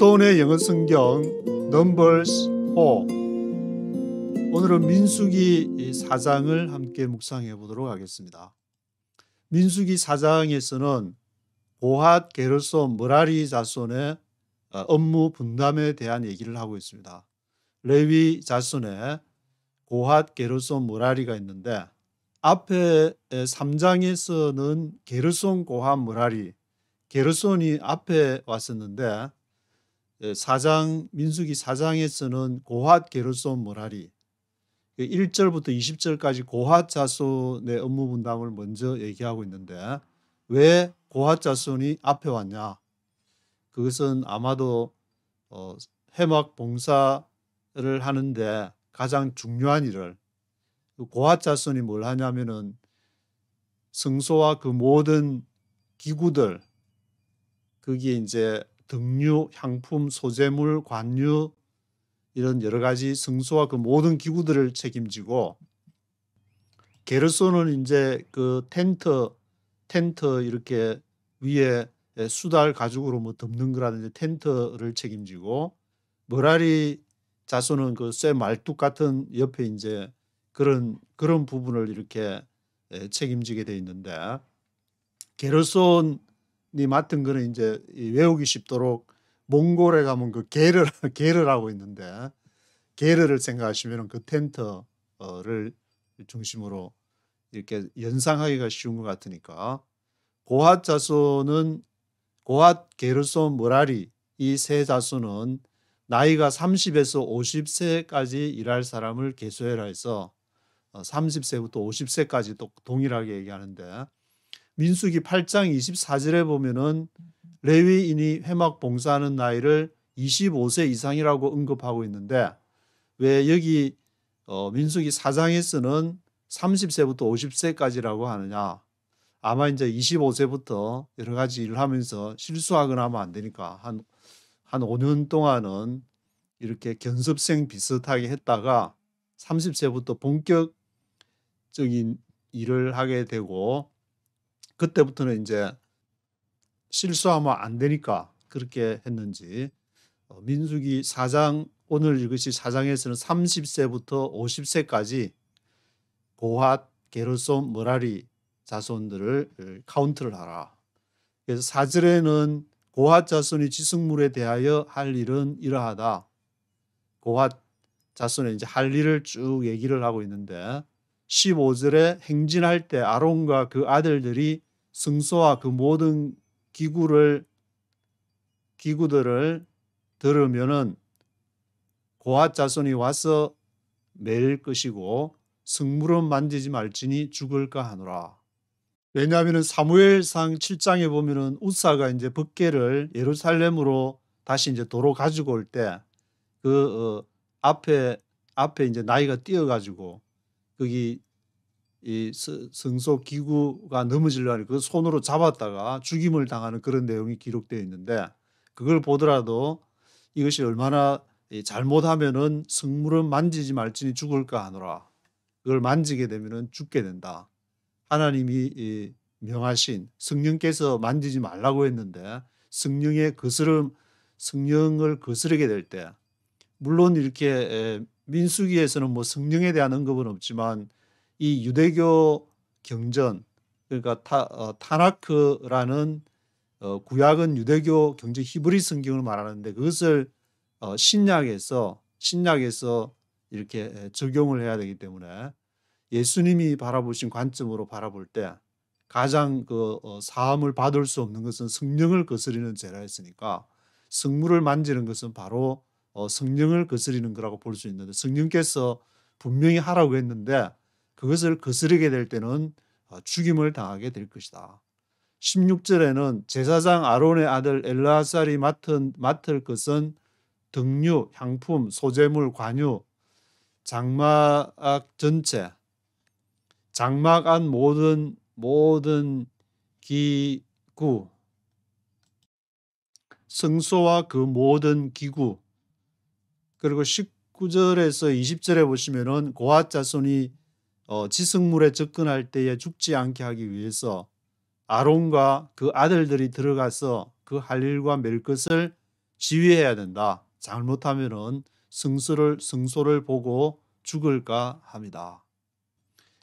스톤의 영어 성경 Numbers 4. 오늘은 민수기 4장을 함께 묵상해 보도록 하겠습니다. 민수기 4장에서는 고핫, 게르손, 므라리 자손의 업무 분담에 대한 얘기를 하고 있습니다. 레위 자손에 고핫, 게르손, 므라리가 있는데 앞에 3장에서는 게르손, 고핫, 므라리, 게르손이 앞에 왔었는데 민수기 4장에서는 고핫, 게르손, 므라리 1절부터 20절까지 고핫 자손의 업무 분담을 먼저 얘기하고 있는데 왜 고핫 자손이 앞에 왔냐? 그것은 아마도 회막 봉사를 하는데 가장 중요한 일을 고핫 자손이 뭘 하냐면은 성소와 그 모든 기구들 거기에 이제 등유, 향품, 소재물, 관유 이런 여러 가지 성소와 그 모든 기구들을 책임지고 게르손은 이제 그 텐트 이렇게 위에 수달 가죽으로 뭐 덮는 거라든지 텐트를 책임지고 므라리 자손은 그 쇠 말뚝 같은 옆에 이제 그런 부분을 이렇게 책임지게 돼 있는데 게르손이 맡은 거는 이제 외우기 쉽도록 몽골에 가면 그 게르를 하고 있는데 게르를 생각하시면 그 텐트를 중심으로 이렇게 연상하기가 쉬운 것 같으니까 고핫 자손은 고핫, 게르손, 므라리 이 세 자손은 나이가 30에서 50세까지 일할 사람을 계수해라 해서 30세부터 50세까지 또 동일하게 얘기하는데 민수기 8장 24절에 보면은 레위인이 회막 봉사하는 나이를 25세 이상이라고 언급하고 있는데 왜 여기 민수기 4장에서는 30세부터 50세까지라고 하느냐? 아마 이제 25세부터 여러 가지 일을 하면서 실수하거나 하면 안 되니까 한 5년 동안은 이렇게 견습생 비슷하게 했다가 30세부터 본격적인 일을 하게 되고 그때부터는 이제 실수하면 안 되니까 그렇게 했는지 민수기 4장 오늘 이것이 4장에서는 30세부터 50세까지 고핫, 게르손, 므라리 자손들을 카운트를 하라. 그래서 4절에는 고핫 자손이 지성물에 대하여 할 일은 이러하다. 고핫 자손의 이제 할 일을 쭉 얘기를 하고 있는데 15절에 행진할 때 아론과 그 아들들이 성소와 그 모든 기구들을 들으면은 고핫 자손이 와서 맬 것이고 성물은 만지지 말지니 죽을까 하노라. 왜냐하면 사무엘상 7장에 보면은 우사가 이제 법궤를 예루살렘으로 다시 이제 도로 가지고 올 때 그 앞에 이제 나이가 뛰어가지고 거기 이 성소 기구가 넘어지려니 그 손으로 잡았다가 죽임을 당하는 그런 내용이 기록되어 있는데 그걸 보더라도 이것이 얼마나 잘못하면은 성물은 만지지 말지니 죽을까 하노라. 그걸 만지게 되면은 죽게 된다. 하나님이 명하신 성령께서 만지지 말라고 했는데 성령을 거스르게 될 때 물론 이렇게 민수기에서는 뭐 성령에 대한 언급은 없지만 이 유대교 경전 그러니까 타나크라는 구약은 유대교 경전 히브리 성경을 말하는데 그것을 신약에서 이렇게 적용을 해야 되기 때문에 예수님이 바라보신 관점으로 바라볼 때 가장 사함을 받을 수 없는 것은 성령을 거스리는 죄라 했으니까 성물을 만지는 것은 바로 성령을 거스리는 거라고 볼 수 있는데 성령께서 분명히 하라고 했는데 그것을 거스르게 될 때는 죽임을 당하게 될 것이다. 16절에는 제사장 아론의 아들 엘르아살이 맡을 것은 등유, 향품, 소재물, 관유, 장막 전체, 장막 안 모든 기구, 성소와 그 모든 기구. 그리고 19절에서 20절에 보시면은 고핫 자손이 지성물에 접근할 때에 죽지 않게 하기 위해서 아론과 그 아들들이 들어가서 그 할 일과 맬 것을 지휘해야 된다. 잘못하면은 성소를 보고 죽을까 합니다.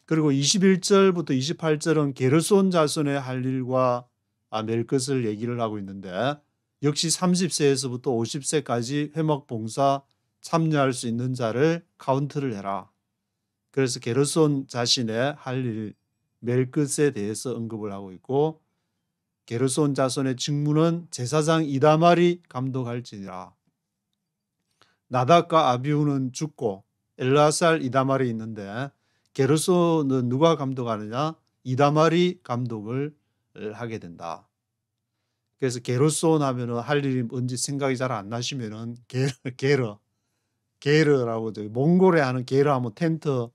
그리고 21절부터 28절은 게르손 자손의 할 일과 멜 것을 얘기를 하고 있는데 역시 30세에서부터 50세까지 회막 봉사 참여할 수 있는 자를 카운트를 해라. 그래서 게르손 자신의 할 일, 멜 것에 대해서 언급을 하고 있고 게르손 자손의 직무는 제사장 이다말이 감독할지니라. 나답과 아비후는 죽고 엘르아살 이다말이 있는데 게르손은 누가 감독하느냐? 이다말이 감독을 하게 된다. 그래서 게르손 하면은 할 일이 뭔지 생각이 잘 안 나시면은 게르라고 몽골에 하는 게르 하면 텐트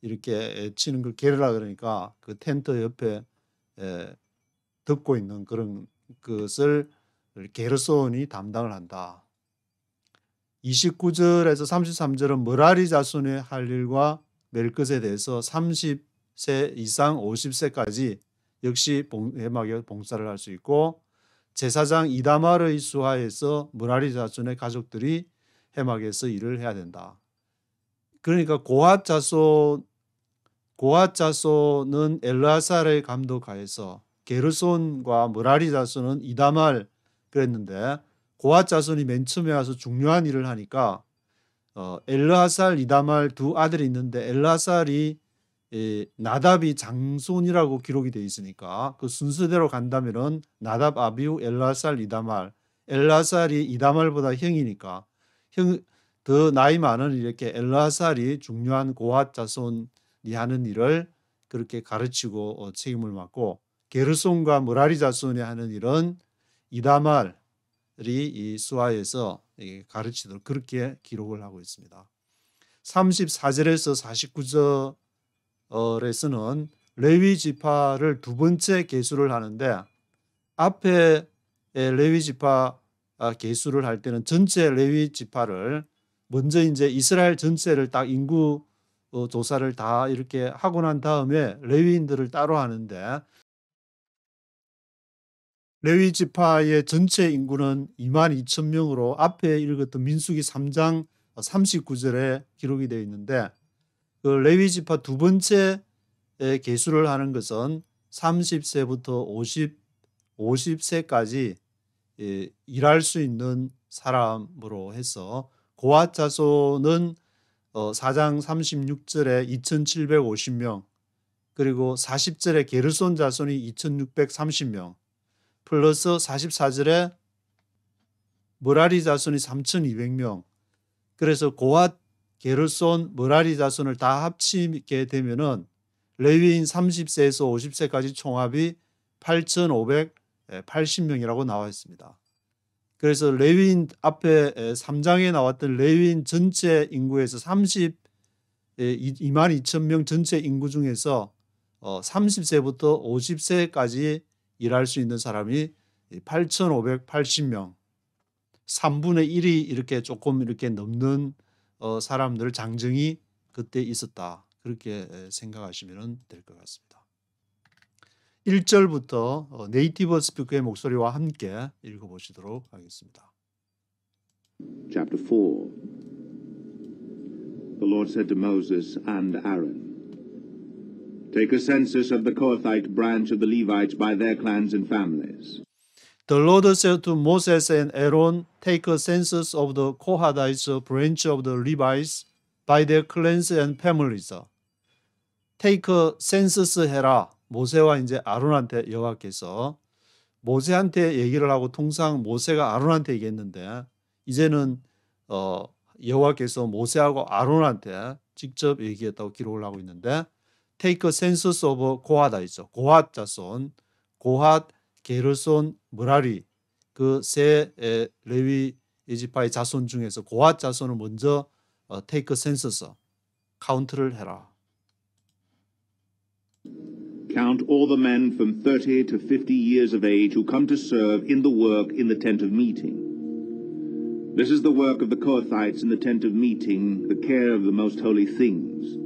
이렇게 치는 걸 게르라 그러니까 그 텐트 옆에 덮고 있는 그런 것을 게르손이 담당을 한다. 29절에서 33절은 머라리 자손의 할 일과 멜 것에 대해서 30세 이상 50세까지 역시 회막에 봉사를 할 수 있고 제사장 이다말의 수하에서 머라리 자손의 가족들이 회막에서 일을 해야 된다. 그러니까 고핫 자손은 엘르아살의 감독하에서 게르손과 머라리 자손은 이다말 그랬는데 고핫 자손이 맨 처음에 와서 중요한 일을 하니까 엘르아살, 이다말 두 아들이 있는데 엘르아살이 나답이 장손이라고 기록이 되어 있으니까 그 순서대로 간다면은 나답, 아비후, 엘르아살, 이다말. 엘르아살이 이다말보다 형이니까 더 나이 많은 이렇게 엘르아살이 중요한 고핫 자손이 하는 일을 그렇게 가르치고 책임을 맡고 게르손과 머라리 자손이 하는 일은 이다말이 이 수하에서 가르치도록 그렇게 기록을 하고 있습니다. 34절에서 49절에서는 레위 지파를 두 번째 계수를 하는데 앞에 레위 지파 계수를 할 때는 전체 레위 지파를 먼저 이제 이스라엘 전체를 딱 인구 조사를 다 이렇게 하고 난 다음에 레위인들을 따로 하는데 레위 지파의 전체 인구는 22,000명으로 앞에 읽었던 민수기 3장 39절에 기록이 되어 있는데 그 레위 지파 두 번째 계수를 하는 것은 30세부터 50세까지 일할 수 있는 사람으로 해서 고핫 자손은 4장 36절에 2,750명 그리고 40절에 게르손 자손이 2,630명 플러스 44절에 머라리 자손이 3,200명 그래서 고핫, 게르손, 머라리 자손을 다 합치게 되면은 레위인 30세에서 50세까지 총합이 8,580명이라고 나와 있습니다. 그래서 레위인 앞에 3장에 나왔던 레위인 전체 인구에서 22,000명 전체 인구 중에서 30세부터 50세까지 일할 수 있는 사람이 8,580명 3분의 1이 이렇게 조금 이렇게 넘는 사람들 장정이 그때 있었다. 그렇게 생각하시면 될 것 같습니다. 1절부터 네이티브 스피커의 목소리와 함께 읽어보시도록 하겠습니다. Chapter 4. The Lord said to Moses and Aaron, Take a census of the Kohathite branch of the Levites by their clans and families. The Lord said to Moses and Aaron, Take a census of the Kohathite branch of the Levites by their clans and families. Take a census 해라. 모세와 이제 아론한테 여호와께서 모세한테 얘기를 하고 통상 모세가 아론한테 얘기했는데 이제는 여호와께서 모세하고 아론한테 직접 얘기했다고 기록을 하고 있는데 Take a census of Kohathite. 고핫 자손, 고핫, 게르손, 머라리 그 세 레위 지파의 자손 중에서 고핫 자손을 먼저 take a census 카운트를 해라. Count all the men from 30 to 50 years of age who come to serve in the work in the tent of meeting. This is the work of the Kohathites in the tent of meeting, the care of the most holy things.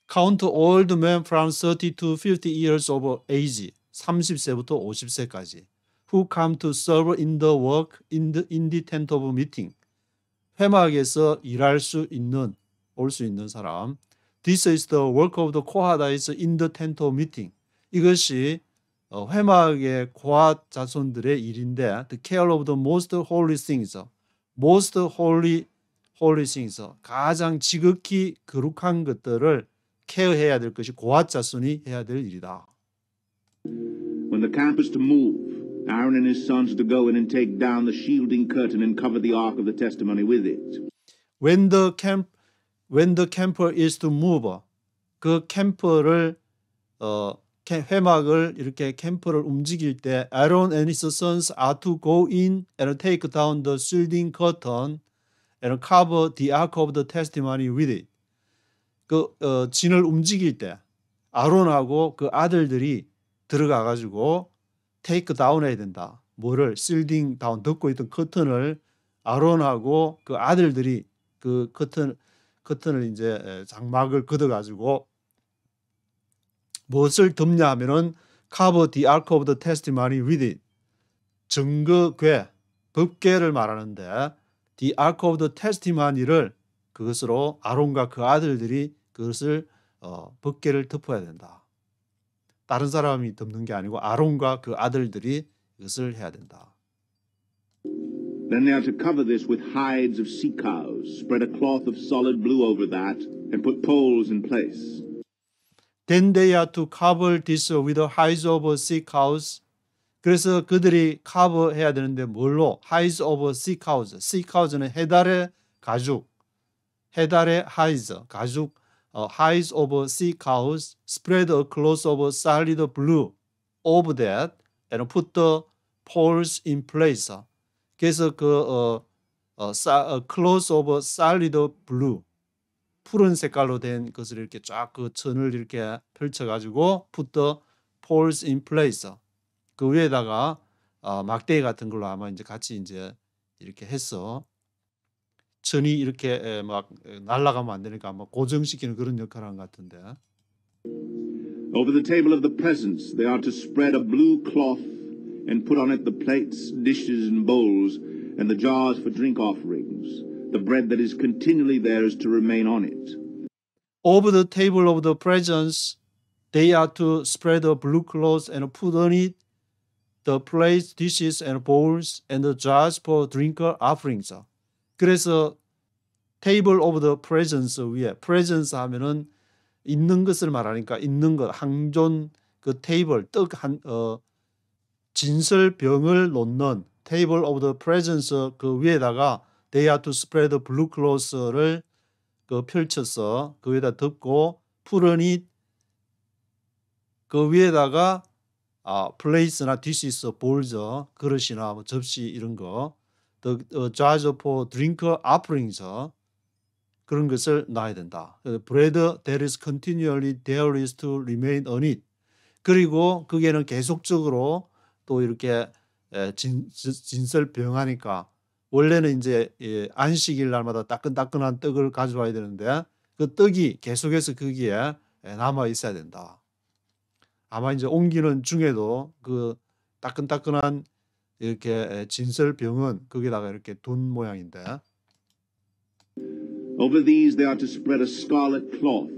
Count all the men from 30 to 50 years of age. 30세부터 50세까지. who come to serve in the work in the tent of meeting. 회막에서 일할 수 있는, 올 수 있는 사람. This is the work of the Kohathites in the tent of meeting. 이것이 회막의 고핫 자손들의 일인데, the care of the most holy things, most holy things, 가장 지극히 거룩한 것들을 케어해야 될 것이 고핫 자손이 해야 될 일이다. When the camp is to move, Aaron and his sons are to go in and take down the shielding curtain and cover the ark of the testimony with it. When the camper is to move, 그 캠퍼를 회막을 이렇게 캠퍼를 움직일 때 Aaron and his sons are to go in and take down the shielding curtain and cover the ark of the testimony with it. 진을 움직일 때 아론하고 그 아들들이 들어가 가지고 take down 해야 된다. 뭐를 shielding down 덮고 있던 커튼을 아론하고 그 아들들이 그 커튼을 이제 장막을 걷어 가지고 무엇을 덮냐 하면은 cover the ark of the testimony with it. 증거궤, 법궤를 말하는데 the ark of the testimony를 그것으로 아론과 그 아들들이 그것을 법궤를 덮어야 된다. 다른 사람이 덮는 게 아니고 아론과 그 아들들이 그것을 해야 된다. Then they are to cover this with hides of sea cows, spread a cloth of solid blue over that, and put poles in place. Then they are to cover this with the hides of sea cows. 그래서 그들이 커버해야 되는데 뭘로? hides of sea cows. sea cows는 해달의 가죽, 해달의 hides, 가죽, hides of sea cows, spread a cloth of solid blue over that, and put the poles in place. 그래서 cloth of solid blue, 푸른 색깔로 된 것을 이렇게 쫙 그 천을 이렇게 펼쳐가지고 put the poles in place. 그 위에다가 막대기 같은 걸로 아마 이제 같이 이제 이렇게 해서 천이 이렇게 막 날아가면 안 되니까 아마 고정시키는 그런 역할을 한 것 같은데. Over the table of the presence, they are to spread a blue cloth and put on it the plates, dishes, and bowls, and the jars for drink offerings. The bread that is continually there is to remain on it. Over the table of the presence, they are to spread a blue cloth and put on it the plates, dishes, and bowls, and the jars for drink offerings. 그래서 table of the presence 위에 presence 하면은 있는 것을 말하니까 있는 것, 항존 그 테이블 진설병을 놓는 table of the presence 그 위에다가 they are to spread the blue cloth를 그 펼쳐서 그 위에다 덮고 푸른이 그 위에다가 plate나 dishes, bowls, 그릇이나 뭐 접시 이런 거, the jars for drink offerings 그런 것을 놔야 된다. bread that is continually there is to remain on it. 그리고 거기에는 계속적으로 또 이렇게 진설병하니까 원래는 이제 안식일 날마다 따끈따끈한 떡을 가져와야 되는데 그 떡이 계속해서 거기에 남아 있어야 된다. 아마 이제 옮기는 중에도 그 따끈따끈한 이렇게 진설병은 거기다가 이렇게 둔 모양인데. Over these they are to spread a scarlet cloth,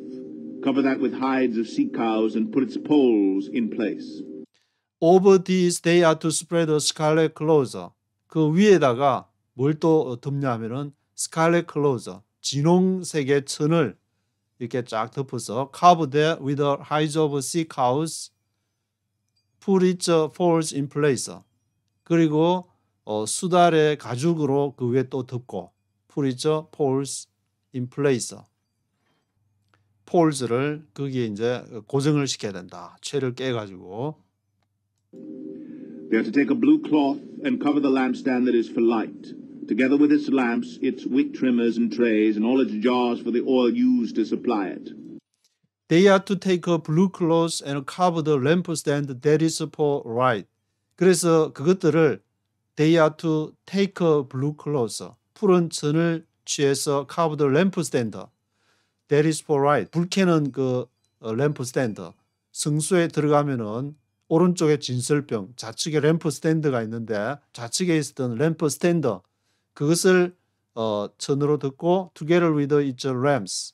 cover that with hides of sea cows, and put its poles in place. Over these they are to spread a scarlet cloth. 그 위에다가 뭘 또 덮냐 하면은 scarlet cloth, 진홍색의 천을 이렇게 쫙 덮어서 cover that with the hides of sea cows, put its poles in place. 그리고 수달의 가죽으로 그 위에 또 덮고 put its poles in place. 폴즈를 거기에 이제 고정을 시켜야 된다. 채를 깨가지고. They are to take a blue cloth and cover the lampstand that is for light, together with its lamps, its wick trimmers and trays, and all its jars for the oil used to supply it. They are to take a blue cloth and cover the lampstand that is for light. 그래서 그것들을 they are to take a blue cloth, 푸른 천을 취해서 cover the lampstand that is for light. 불 켜는 그 lampstand, 성소에 들어가면은 오른쪽에 진설병, 좌측에 램프 스탠드가 있는데 좌측에 있었던 램프 스탠드 그것을 천으로 듣고 together with its lamps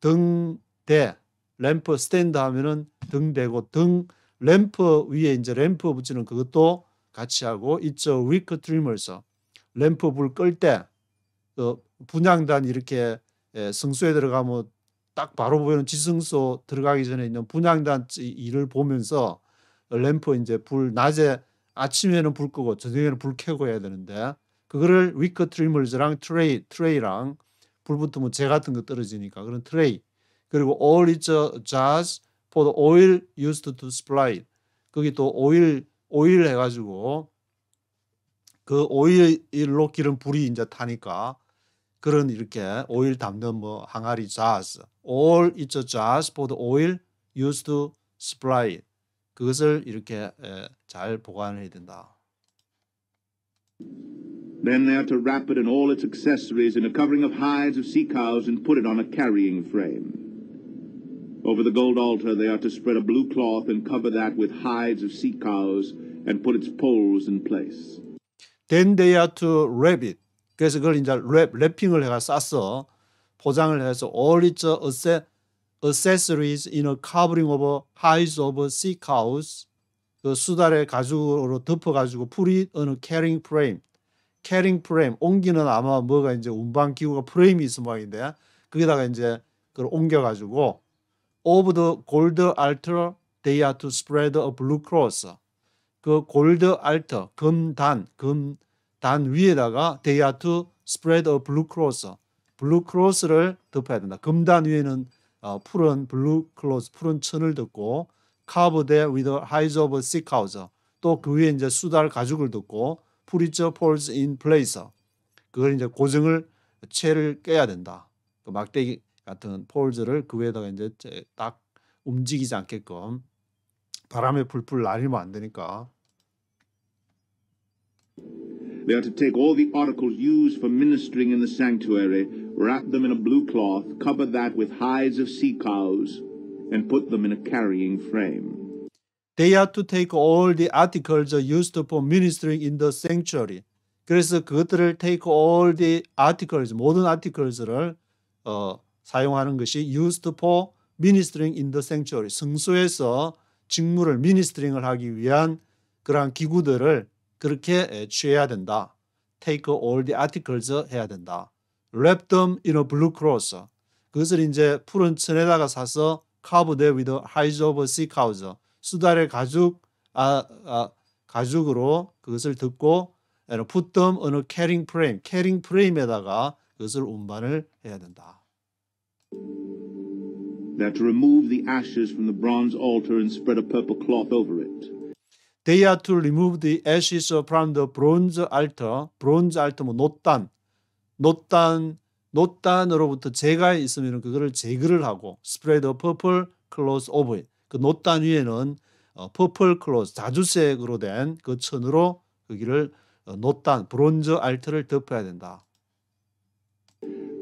등대 램프 스탠드 하면은 등대고 등 램프 위에 이제 램프 붙이는 그것도 같이 하고 its wick trimmers 램프 불 끌 때 분향단 이렇게 성소에 들어가면 딱 바로 보이는 지성소 들어가기 전에 있는 분향단 일을 보면서 램프 이제 불 낮에 아침에는 불 끄고 저녁에는 불 켜고 해야 되는데 그거를 위크 트리머즈랑 트레이랑 불 붙으면 재 같은 거 떨어지니까 그런 트레이 그리고 all its jars for the oil used to supply 거기 또 오일 해가지고 그 오일로 기름 불이 이제 타니까 그런 이렇게 오일 담는 뭐 항아리 jars all its jars for the oil used to supply 그것을 이렇게 잘 보관해야 된다. Then they are to wrap it and all its accessories in a covering of hides of sea cows and put it on a carrying frame. Over the gold altar they are to spread a blue cloth and cover that with hides of sea cows and put its poles in place. Then they are to wrap it. 그래서 그걸 이제 랩핑을 해가 싸서 포장을 해서 all its accessories in a covering of hides of sea cows 그 수달의 가죽으로 덮어가지고 put it on a carrying frame. 캐링 프레임 옮기는 아마 뭐가 이제 운반 기구가 프레임이 있을 모양인데 거기다가 이제 그걸 옮겨가지고 of the gold altar they are to spread a blue cross 그 골드 알터 금단 위에다가 they are to spread a blue cross 블루 크로스를 덮어야 된다. 금단 위에는 푸른 블루 크로스 푸른 천을 덮고 covered with hides of sea cows 또 그 위에 이제 수달 가죽을 덮고 put its poles in place. 그걸 이제 고정을 채를 깨야 된다. 그 막대기 같은 폴즈를 그 위에다가 이제 딱 움직이지 않게끔 바람에 풀풀 날리면 안 되니까. They are to take all the articles used for ministering in the sanctuary, wrap them in a blue cloth, cover that with hides of sea cows, and put them in a carrying frame. They are to take all the articles used for ministering in the sanctuary. 그래서 그것들을 take all the articles, 모든 articles를 사용하는 것이 used for ministering in the sanctuary. 성소에서 직무를 ministering을 하기 위한 그러한 기구들을 그렇게 취해야 된다. Take all the articles 해야 된다. Wrap them in a blue cloth. 그것을 이제 푸른 천에다가 사서 covered with hides of sea cows. 수달의 가죽으로 그것을 덮고 put them on a carrying frame. carrying frame에다가 그것을 운반을 해야 된다. They are to remove the ashes from the bronze altar and spread a purple cloth over it. They are to remove the ashes from the bronze altar. bronze altar 뭐 노단으로부터 재가 있으면 그거를 제거를 하고 spread a purple cloth over it. 그 노단 위에는 purple cloth 자주색으로 된 그 천으로 거기를 노단 브론즈 알터를 덮어야 된다.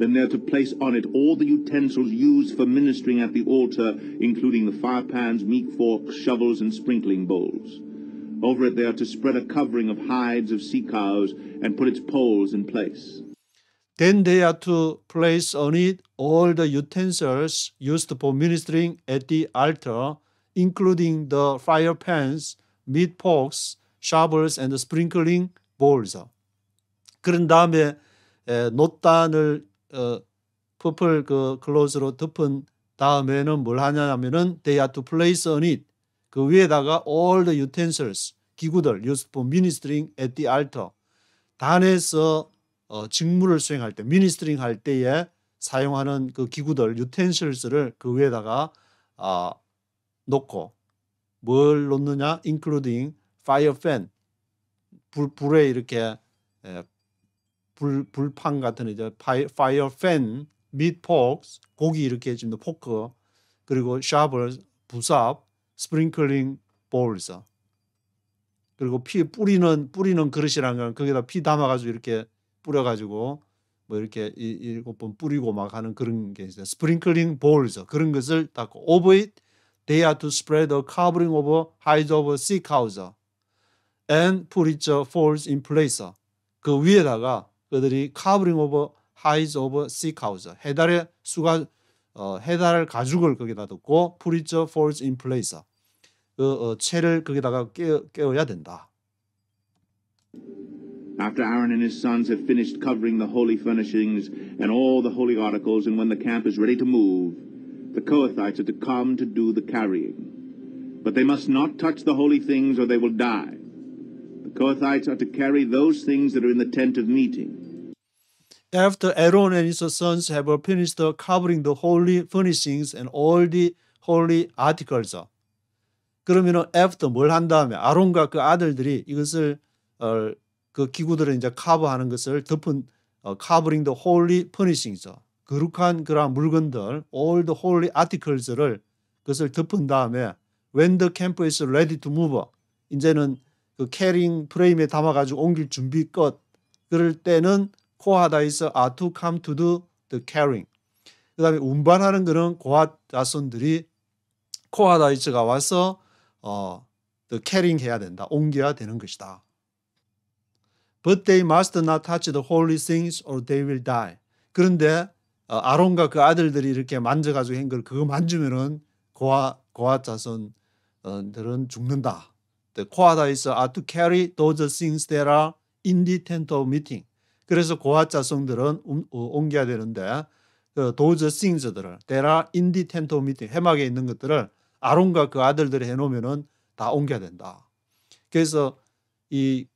Then they are to place on it all the utensils used for ministering at the altar, including the fire pans, meat forks, shovels, and sprinkling bowls. Over it they are to spread a covering of hides of sea cows and put its poles in place. Then they are to place on it all the utensils used for ministering at the altar, including the fire pans, meat forks, shovels, and sprinkling bowls. 그런 다음에 놋단을 퍼플 그 클로즈로 덮은 다음에는 뭘 하냐면은 they are to place on it 그 위에다가 all the utensils 기구들 used for ministering at the altar 단에서 직무를 수행할 때 ministering 할 때에 사용하는 그 기구들 utensils를 그 위에다가 놓고 뭘 놓느냐 including fire fan 불에 이렇게 불판 같은 이제 fire fan, meat forks 고기 이렇게 해주는 포크 그리고 shovel 부삽, sprinkling bowls 그리고 피 뿌리는 그릇이라는 건 거기다 피 담아가지고 이렇게 뿌려가지고 뭐 이렇게 7번 뿌리고 막 하는 그런 게 있어요. sprinkling bowls 그런 것을 닦고 over it they are to spread a covering over hides of sea cows and put its folds in place. 그 위에다가 그들이 covering over hides of sea cows, 해달의 수가 해달 가죽을 거기다 덮고 put its folds in place. 그 채를 거기다가 깨어야 된다. After Aaron and his sons have finished covering the holy furnishings and all the holy articles, and when the camp is ready to move, the Kohathites are to come to do the carrying. But they must not touch the holy things or they will die. The Kohathites are to carry those things that are in the tent of meeting. After Aaron and his sons have finished covering the holy furnishings and all the holy articles. 그러면은 after 뭘 한 다음에 아론과 그 아들들이 이것을 그 기구들을 이제 커버하는 것을 덮은 covering the holy furnishings, 거룩한 그러한 물건들, all the holy articles를 그것을 덮은 다음에 when the camp is ready to move, 이제는 그 캐링 프레임에 담아가지고 옮길 준비 끝. 그럴 때는 코하다이스 are to come to do the carrying. 그 다음에 운반하는 거는 고핫 자손들이 코하다이스가 와서 the carrying 해야 된다. 옮겨야 되는 것이다. But they must not touch the holy things or they will die. 그런데 아론과 그 아들들이 이렇게 만져가지고 한 걸 그거 만지면은 고핫 자손들은 죽는다. The Kohathites are to carry those things that are in the tent of meeting. 그래서 고핫 자손들은 옮겨야 되는데 그 those things들을 that are in the tent of meeting, 회막에 있는 것들을 아론과 그 아들들이 해놓으면은 다 옮겨야 된다. 그래서 이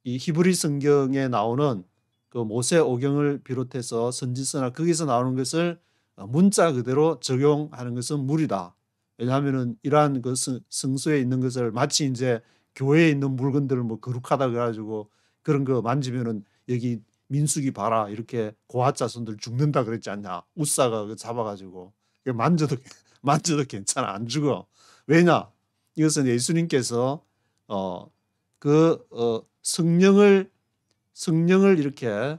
히브리 성경에 나오는 그 모세 오경을 비롯해서 선지서나 거기서 나오는 것을 문자 그대로 적용하는 것은 무리다. 왜냐하면은 이러한 그 성소에 있는 것을 마치 이제 교회에 있는 물건들을 뭐 거룩하다 그래가지고 그런 거 만지면은 여기 민수기 봐라 이렇게 고핫 자손들 죽는다 그랬지 않냐. 우사가 잡아가지고 만져도 괜찮아 안 죽어. 왜냐? 이것은 예수님께서 성령을 이렇게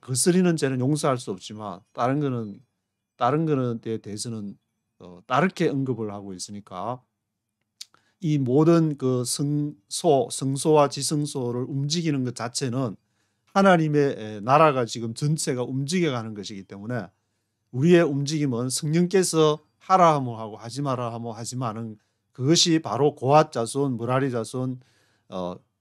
거스리는 죄는 용서할 수 없지만 다른 거는 에 대해서는 다르게 언급을 하고 있으니까 이 모든 그 성소와 지성소를 움직이는 것 자체는 하나님의 나라가 지금 전체가 움직여가는 것이기 때문에 우리의 움직임은 성령께서 하라 하면 하고 하지 마라 하면 하지만은 그것이 바로 고핫 자손, 므라리 자손,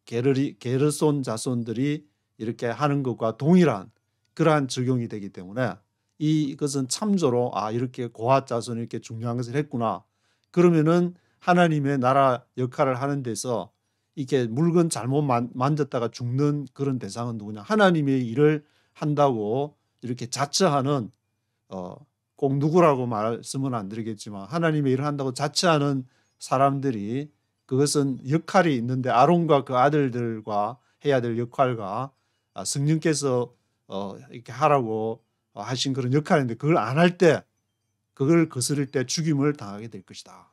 게르손 자손들이 이렇게 하는 것과 동일한 그러한 적용이 되기 때문에 이것은 참조로 이렇게 고핫 자손이 이렇게 중요한 것을 했구나. 그러면은 하나님의 나라 역할을 하는 데서 이렇게 물건 잘못 만졌다가 죽는 그런 대상은 누구냐? 하나님의 일을 한다고 이렇게 자처하는 꼭 누구라고 말씀은 안 드리겠지만 하나님의 일을 한다고 자처하는 사람들이 그것은 역할이 있는데 아론과 그 아들들과 해야 될 역할과 성령께서 이렇게 하라고 하신 그런 역할인데 그걸 안 할 때 그걸 거스릴 때 죽임을 당하게 될 것이다.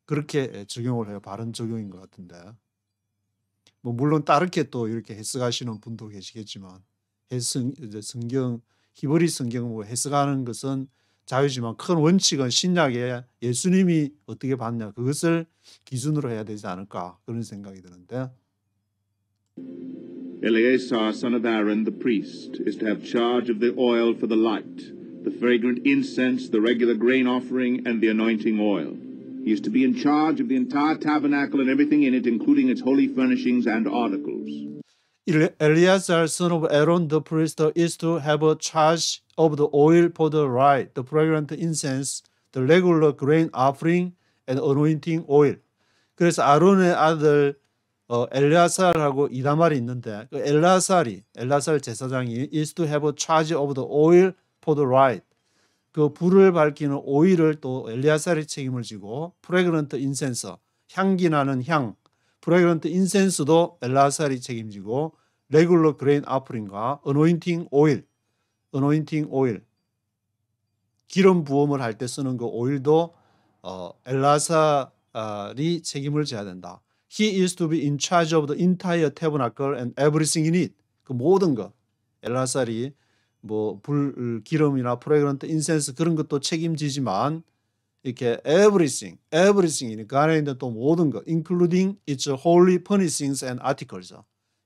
그렇게 적용을 해요. 바른 적용인 것 같은데 뭐 물론 다르게 또 이렇게 해석하시는 분도 계시겠지만 성경 히브리 성경을 뭐 해석하는 것은 자유지만 큰 원칙은 신약에 예수님이 어떻게 봤냐 그것을 기준으로 해야 되지 않을까 그런 생각이 드는데 Eleazar, son of Aaron, the priest, is to have charge of the oil for the light, the fragrant incense, the regular grain offering, and the anointing oil. He is to be in charge of the entire tabernacle and everything in it, including its holy furnishings and articles. Eleazar, son of Aaron, the priest, is to have a charge of the oil for the light, the fragrant incense, the regular grain offering, and anointing oil. 그래서 아론의 아들 엘레아살하고 이다말이 있는데 그 엘레아살 제사장이 is to have a charge of the oil for the light. 그 불을 밝히는 오일을 또 엘레아살이 책임을 지고 fragrant incense, 향기 나는 향, fragrant incense도 엘레아살이 책임지고 regular grain offering과 anointing oil, 기름 부음을 할 때 쓰는 그 오일도 엘레아살이 책임을 져야 된다. He is to be in charge of the entire tabernacle and everything in it. 그 모든 것. 엘레아살이 뭐 기름이나 프레그런트 인센스 그런 것도 책임지지만 이렇게 everything 그 안에 있는 또 모든 것, including its holy furnishings and articles.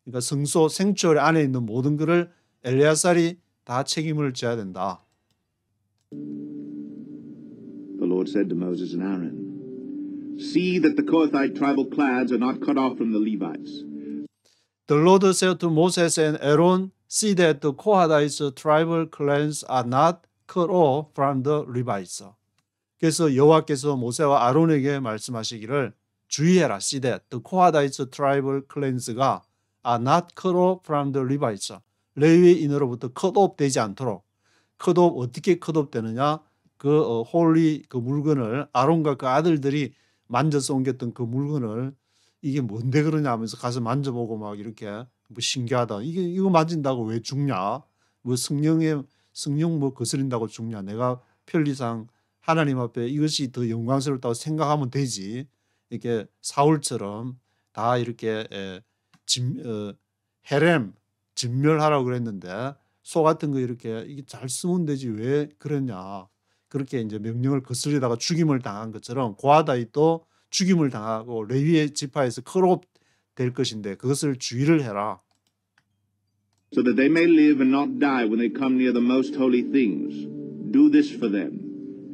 그러니까 성소 생추홀 안에 있는 모든 것을 엘레아살이 다 책임을 져야 된다. The Lord said to Moses and Aaron, "See that the Kohathite tribal clans are not cut off from the Levites." The Lord said to Moses and Aaron, see that the Kohathite tribal clans are not cut off from the Levites. 그래서 여호와께서 모세와 아론에게 말씀하시기를 주의해라. See that the Kohathite tribal clans가 are not cut off from the Levites. 레위인으로부터 cut off 되지 않도록. cut off 어떻게 cut off 되느냐? 그 홀리 그 물건을 아론과 그 아들들이 만져서 옮겼던 그 물건을 이게 뭔데 그러냐 하면서 가서 만져보고 막 이렇게 뭐 신기하다. 이거 만진다고 왜 죽냐? 뭐 성령 뭐 거스린다고 죽냐? 내가 편리상 하나님 앞에 이것이 더 영광스럽다고 생각하면 되지. 이렇게 사울처럼 다 이렇게 헤렘 진멸하라고 그랬는데 소 같은 거 이렇게 이게 잘 쓰면 되지 왜 그랬냐? 그렇게 이제 명령을 거스리다가 죽임을 당한 것처럼 고하다이도 죽임을 당하고 레위의 지파에서 컷오프 될 것인데 그것을 주의를 해라. So that they may live and not die when they come near the most holy things. Do this for them.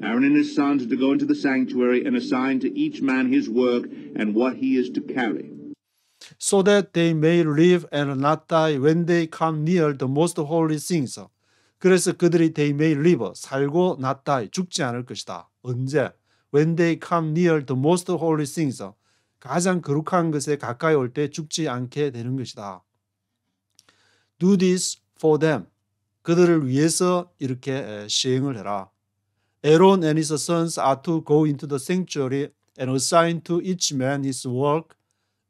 Aaron and his sons are to go into the sanctuary and assign to each man his work and what he is to carry. So that they may live and not die when they come near the most holy things. 그래서 그들이 they may live, 살고 not die, 죽지 않을 것이다. 언제? When they come near the most holy things. 가장 거룩한 것에 가까이 올 때 죽지 않게 되는 것이다. Do this for them. 그들을 위해서 이렇게 시행을 해라. Aaron and his sons are to go into the sanctuary and assign to each man his work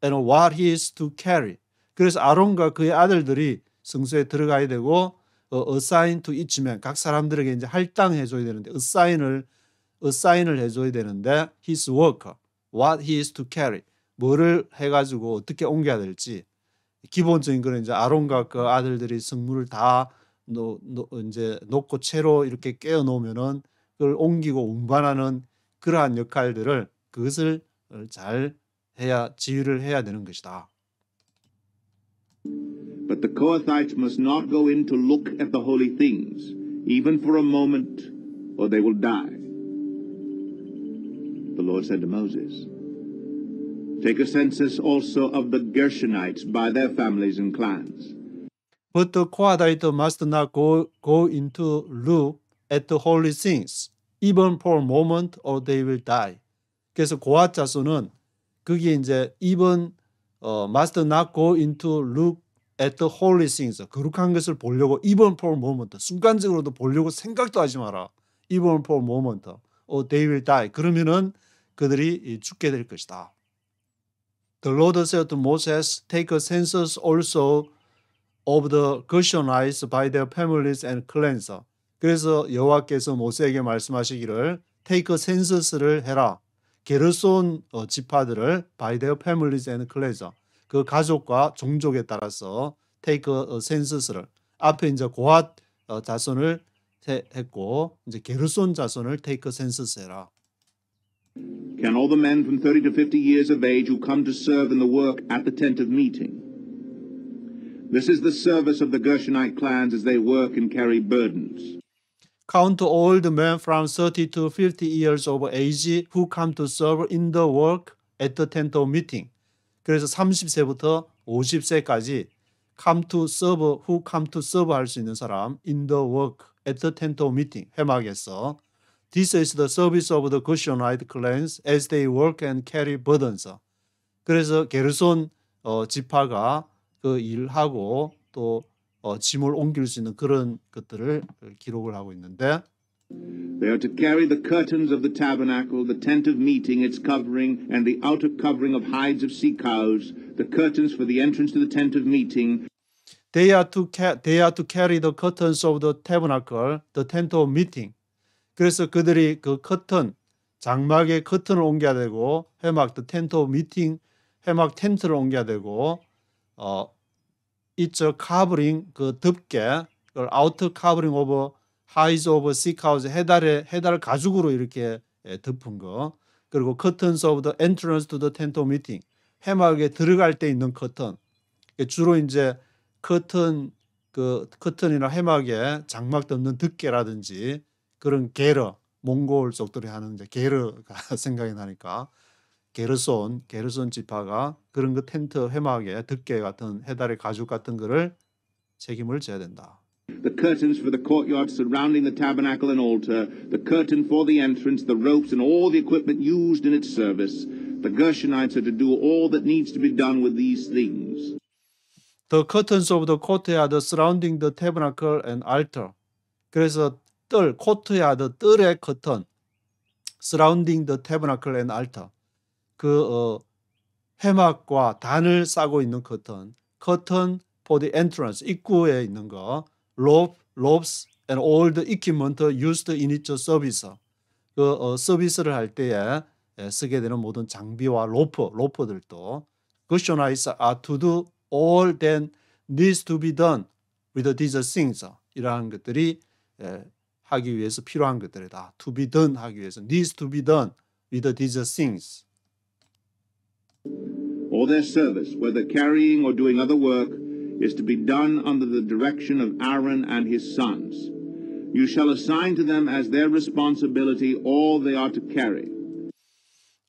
and what he is to carry. 그래서 아론과 그의 아들들이 성소에 들어가야 되고 assign to each man, 각 사람들에게 이제 할당해줘야 되는데 assign을 해줘야 되는데 his work, what he is to carry, 뭐를 해가지고 어떻게 옮겨야 될지. 기본적인 거는 이제 아론과 그 아들들이 성물을 다 이제 놓고 채로 이렇게 깨어 놓으면은 그걸 옮기고 운반하는 그러한 역할들을 그것을 잘 해야 지휘를 해야 되는 것이다. But the Kohathites must not go in to look at the holy things, even for a moment, or they will die. The Lord said to Moses, "Take a census also of the Gershonites by their families and clans." But the Kohathites must not go in to look at the holy things, even for a moment, or they will die. 그래서 고핫 자손은 그게 이제 even must not go into look at the holy things. 거룩한 것을 보려고 even for a moment. 순간적으로도 보려고 생각도 하지 마라. even for a moment. or they will die. 그러면은 그들이 죽게 될 것이다. The Lord said to Moses, take a census also of the Gershonites by their families and clans. 그래서 여호와께서 모세에게 말씀하시기를 take a census를 해라. 게르손 지파들을 by their families and clans. 그 가족과 종족에 따라서 take a census를 앞에 이제 고핫 자손을 했고 이제 게르손 자손을 take a census 해라. Can all the men from 30 to 50 years of age who come to serve in the work at the tent of meeting? This is the service of the Gershonite clans as they work and carry burdens. Count all the men from 30 to 50 years of age who come to serve in the work at the tent of meeting. 그래서 30세부터 50세까지 come to serve, who come to serve 할 수 있는 사람 in the work at the tent of meeting. 회막에서 This is the service of the Gershonite clans as they work and carry burdens. 그래서 게르손 지파가 그 일하고 또 짐을 옮길 수 있는 그런 것들을 기록을 하고 있는데 They are to carry the curtains of the tabernacle, the tent of meeting, its covering, and the outer covering of hides of sea cows, the curtains for the entrance to the tent of meeting. They are to carry the curtains of the tabernacle, the tent of meeting. 그래서 그들이 그 커튼, 장막의 커튼을 옮겨야 되고 회막, the tent of meeting, 회막 텐트를 옮겨야 되고 it's a covering, 그 덮개, outer covering of hides of sea cows, 해달 가죽으로 이렇게 덮은 거, 그리고 curtains of the entrance to the tent of meeting, 회막에 들어갈 때 있는 커튼, 주로 이제 커튼이나 회막에 장막 덮는 덮개라든지 그런 게르, 몽골 쪽들이 하는 이제 게르가 생각이 나니까 게르손 지파가 그런 거 텐트 회막에 덮개 같은 해달의 가죽 같은 거를 책임을 져야 된다. The curtains for the courtyard surrounding the tabernacle and altar, the curtain for the entrance, the ropes and all the equipment used in its service. The Gershonites are to do all that needs to be done with these things. The curtains of the courtyard surrounding the tabernacle and altar. 그래서 코트야드 뜰의 커튼, surrounding the tabernacle and altar. 회막과 단을 싸고 있는 커튼, curtain for the entrance, 입구에 있는 거, ropes and all the equipment used in its service. 서비스를 할 때에 쓰게 되는 모든 장비와 로프들도 Gershonites are to do all that needs to be done with these things. 이러한 것들이 하기 위해서 필요한 것들이다. To be done 하기 위해서 needs to be done with these things. All their service, whether carrying or doing other work, is to be done under the direction of Aaron and his sons. You shall assign to them as their responsibility all they are to carry.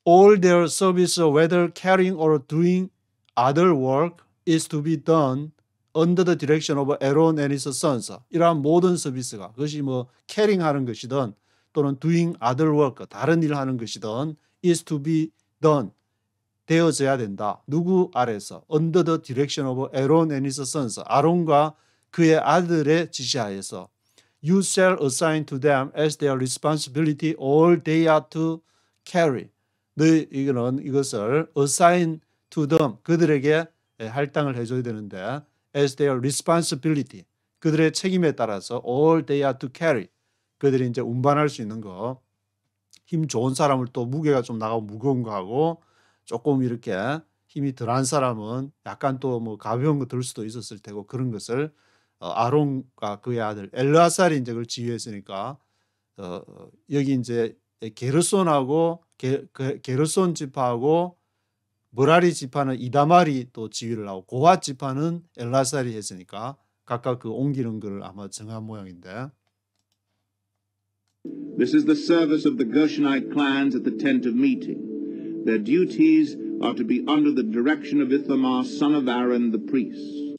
All their service, whether carrying or doing other work, is to be done under the direction of Aaron and his sons. 이러한 모든 서비스가 그것이 뭐 carrying하는 것이든 또는 doing other work, 다른 일 하는 것이든 is to be done. 되어져야 된다. 누구 아래서? Under the direction of Aaron and his sons. 아론과 그의 아들의 지시하에서. You shall assign to them as their responsibility all they are to carry. 이것을 assign to them, 그들에게 할당을 해줘야 되는데 as their responsibility, 그들의 책임에 따라서 all they are to carry, 그들이 이제 운반할 수 있는 거, 힘 좋은 사람을 또 무게가 좀 나가고 무거운 거 하고 조금 이렇게 힘이 덜한 사람은 약간 또 뭐 가벼운 거 들 수도 있었을 테고 그런 것을 아론과 그의 아들 엘르아살이 이제 그걸 지휘했으니까 여기 이제 게르손하고 게르손 지파하고 머라리 지파는 이다말이 또 지휘를 하고 고핫 지파는 엘르아살이 했으니까 각각 그 옮기는 걸 아마 정한 모양인데. This is the service of the Gershonite clans at the tent of meeting. Their duties are to be under the direction of Ithamar, son of Aaron, the priest.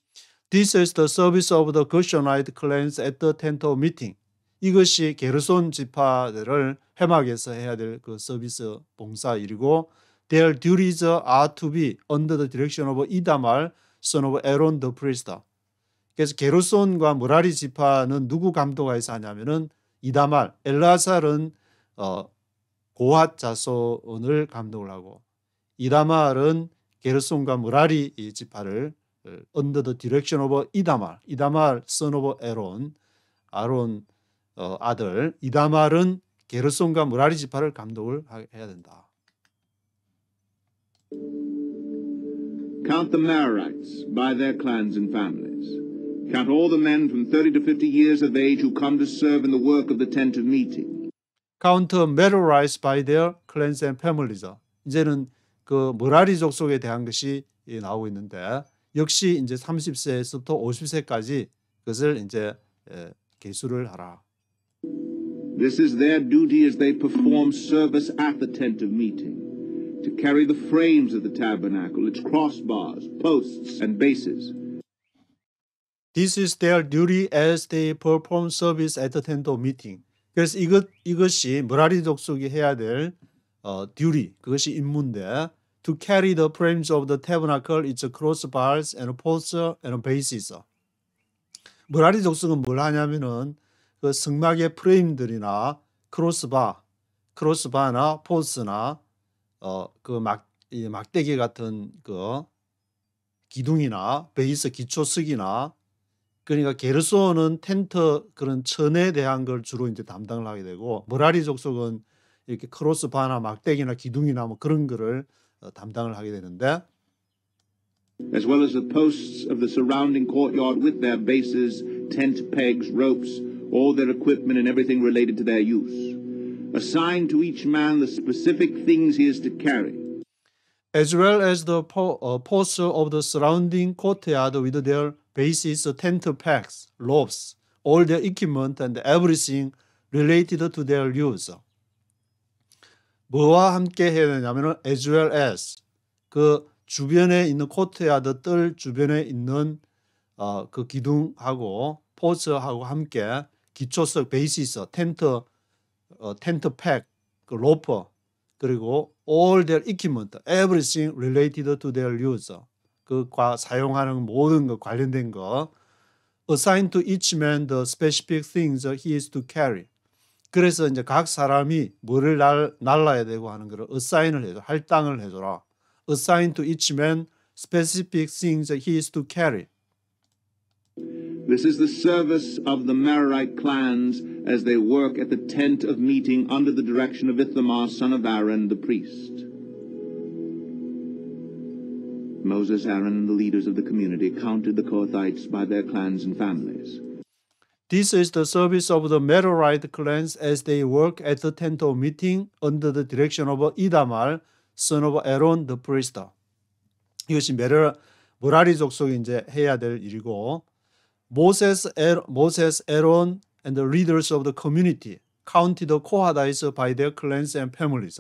This is the service of the Gershonite clans at the tent of meeting. 이것이 게르손 지파들을 회막에서 해야 될 그 서비스 봉사 일이고 their duties are to be under the direction of Ithamar, son of Aaron, the priest. 그래서 게르손과 무라리 지파는 누구 감독하에서 하냐면은 이다말, 엘라살은 고핫 자손을 감독을 하고 이다말은 게르손과 무라리 지파를 under the direction of 이다말, son of Aaron, 아론 아들 이다말은 게르손과 무라리 지파를 감독을 해야 된다. Count the Merarites by their clans and families. Count all the men from 30 to 50 years of age who come to serve in the work of the tent of meeting. Count Merarites by their clans and families. 이제는 그 머라리 족속에 대한 것이 나오고 있는데 역시 이제 30세에서부터 50세까지 그것을 이제 계수를 하라. This is their duty as they perform service at the tent of meeting, to carry the frames of the tabernacle, its crossbars, posts, and bases. This is their duty as they perform service at the tent of meeting. 그래서 이것이 머라리 족속이 해야 될 duty, 그것이 임무인데 to carry the frames of the tabernacle, its crossbars and posts and bases. 머라리 족속은 뭘 하냐면은 그 성막의 프레임들이나 크로스바나 포스나 그 막대기 같은 그 기둥이나 베이스 기초석이나 그러니까 게르손은 텐트 그런 천에 대한 걸 주로 이제 담당을 하게 되고 머라리 족속은 이렇게 크로스바나 막대기나 기둥이나 뭐 그런 거를 담당을 하게 되는데 as well as the posts of the surrounding courtyard with their bases, tent pegs, ropes, all their equipment and everything related to their use. Assign to each man the specific things he is to carry. as well as the posts of the surrounding courtyard with their bases, tent pegs, ropes, all their equipment and everything related to their use. 뭐와 함께 해야 되냐면은 as well as 그 주변에 있는 코트야드 뜰 주변에 있는 그 기둥하고 포스하고 함께 기초석 베이시스 텐트 팩, 그 로퍼 그리고 all their equipment, everything related to their use 그과 사용하는 모든 것 관련된 거 assign to each man the specific things he is to carry. 그래서 이제 각 사람이 뭐를 날라야 되고 하는 거를 assign을 해줘, 할당을 해줘라. assign to each man specific things he is to carry. This is the service of the Merarite clans as they work at the tent of meeting under the direction of Ithamar, son of Aaron, the priest. Moses, Aaron, and the leaders of the community counted the Kohathites by their clans and families. This is the service of the Merarite clans as they work at the tent of meeting under the direction of Ithamar, son of Aaron, the priest. 이것이 메라리 족속이 이제 해야 될 일이고, Moses, Aaron, and the leaders of the community counted the Kohathites by their clans and families.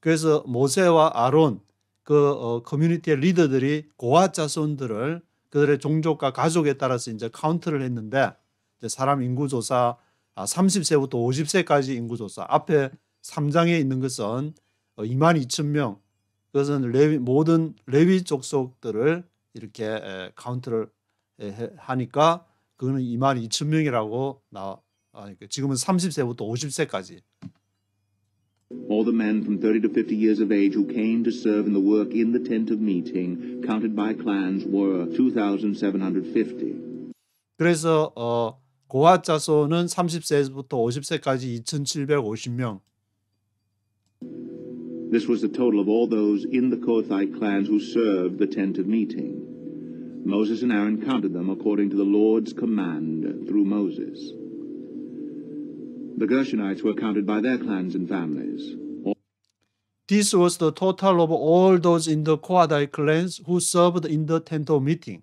그래서 모세와 아론 그 커뮤니티의 리더들이 고핫 자손들을 그들의 종족과 가족에 따라서 이제 카운트를 했는데 이제 사람 인구 조사 30세부터 50세까지 인구 조사 앞에 3장에 있는 것은 22,000명 그것은 모든 레위 족속들을 이렇게 카운트를 하니까 그거는 22,000명이라고 지금은 30세부터 50세까지. All the men from 30 to 50 years of age who came to serve in the work in the tent of meeting, counted by clans, were 2,750. 그래서 고핫 자손은 30세부터 50세까지 2,750명. This was the total of all those in the Kohathite clans who served the tent of meeting. Moses and Aaron counted them according to the Lord's command through Moses. The Gershonites were counted by their clans and families. This was the total of all those in the Kohathite clans who served in the tent of meeting.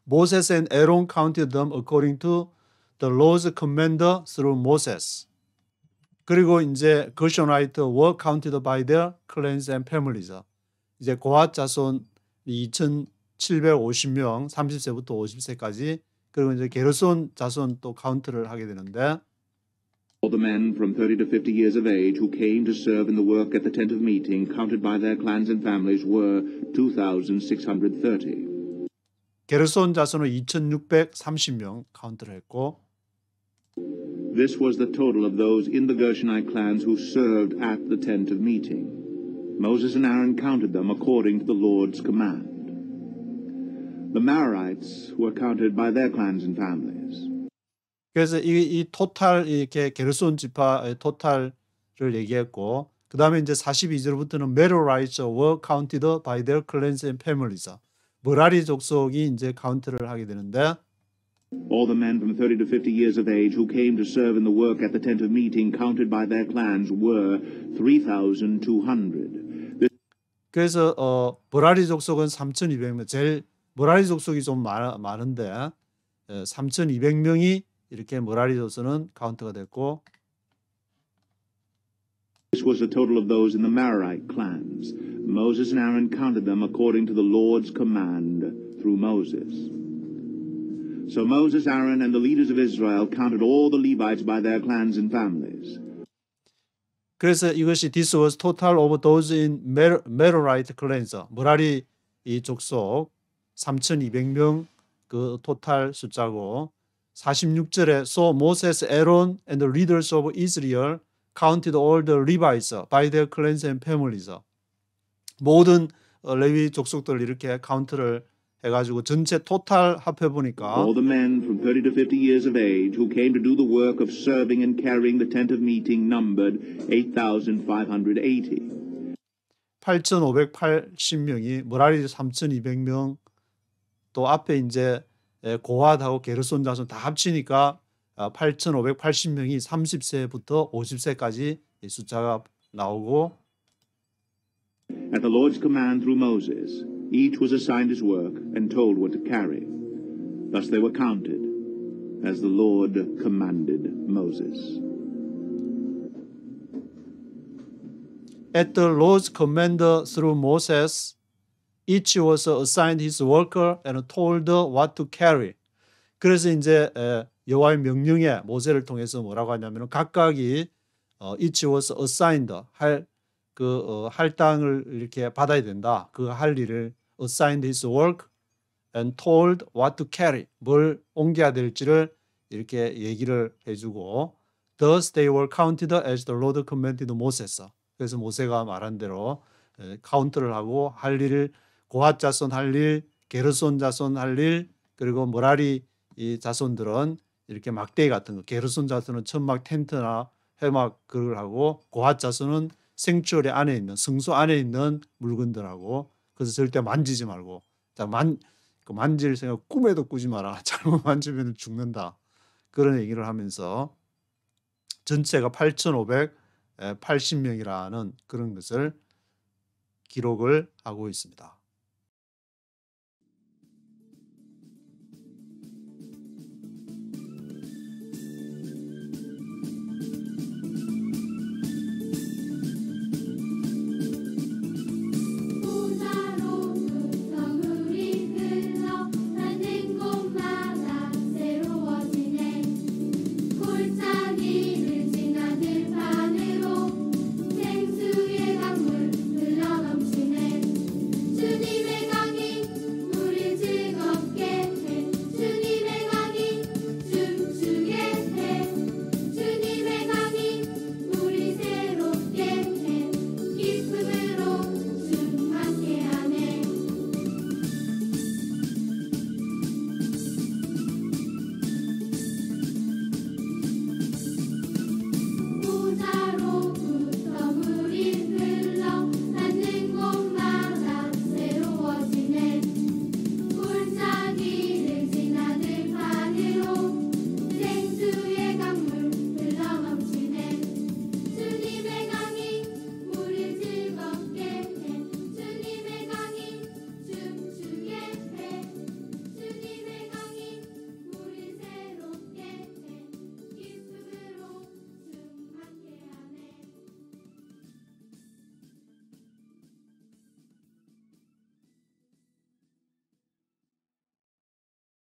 Moses and Aaron counted them according to the Lord's command through Moses. 그리고 이제 Gershonite were counted by their clans and families. 이제 고핫 자손 2,750명, 30세부터 50세까지 그리고 이제 게르손 자손 또 카운트를 하게 되는데 All the men from 30 to 50 years of age who came to serve in the work at the tent of meeting, counted by their clans and families, were 2,630. 게르손 자손은 2,630명 카운트를 했고 This was the total of those in the Gershonite clans who served at the tent of meeting. Moses and Aaron counted them according to the Lord's command. The Merarites were counted by their clans and families. 그래서 이 토탈 이렇게 게르손 지파의 토탈을 얘기했고 그 다음에 이제 42절부터는 Merarites were counted by their clans and families. 머라리 족속이 이제 카운트를 하게 되는데 All the men from 30 to 50 years of age who came to serve in the work at the tent of meeting, counted by their clans, were 3,200. 그래서 머라리 족속은 3,200명. 제일 머라리 족속이 좀 많은데 3,200명이 이렇게 머라리 족속은 카운트가 됐고 This was the total of those in the Merarite clans. Moses and Aaron counted them according to the Lord's command through Moses. So Moses, Aaron, and the leaders of Israel counted all the Levites by their clans and families. 그래서 이것이 This was total of those in Merarite clans. 머라리 이 족속 3,200명 그 토탈 숫자고 46절에 So Moses, Aaron, and the leaders of Israel counted all the Levites by their clans and families. 모든 레위 족속들 이렇게 카운트를 해가지고 전체 토탈 합해보니까 All the men from 30 to 50 years of age who came to do the work of serving and carrying the tent of meeting numbered 8,580. 8,580명이 머라리 3,200명 또 앞에 이제 고핫하고 게르손 자손 다 합치니까 8,580명이 30세부터 50세까지 이 숫자가 나오고 At the Lord's command through Moses, each was assigned his work and told what to carry. Thus they were counted, as the Lord commanded Moses. At the Lord's command through Moses, each was assigned his worker and told what to carry. 그래서 이제 여호와의 명령에 모세를 통해서 뭐라고 하냐면 각각이 each was assigned 할당을 이렇게 받아야 된다. 그 할 일을 assigned his work and told what to carry. 뭘 옮겨야 될지를 이렇게 얘기를 해주고 thus they were counted as the Lord commanded Moses. 그래서 모세가 말한 대로 카운트를 하고 할 일을 고핫 자손 할 일, 게르손 자손 할 일, 그리고 머라리 이 자손들은 이렇게 막대기 같은 거, 게르손 자손은 천막 텐트나 회막 그걸 하고 고핫 자손은 생추어리 안에 있는 성소 안에 있는 물건들하고 그래서 절대 만지지 말고 만질 생각 꿈에도 꾸지 마라. 잘못 만지면 죽는다. 그런 얘기를 하면서 전체가 8,580명이라는 그런 것을 기록을 하고 있습니다.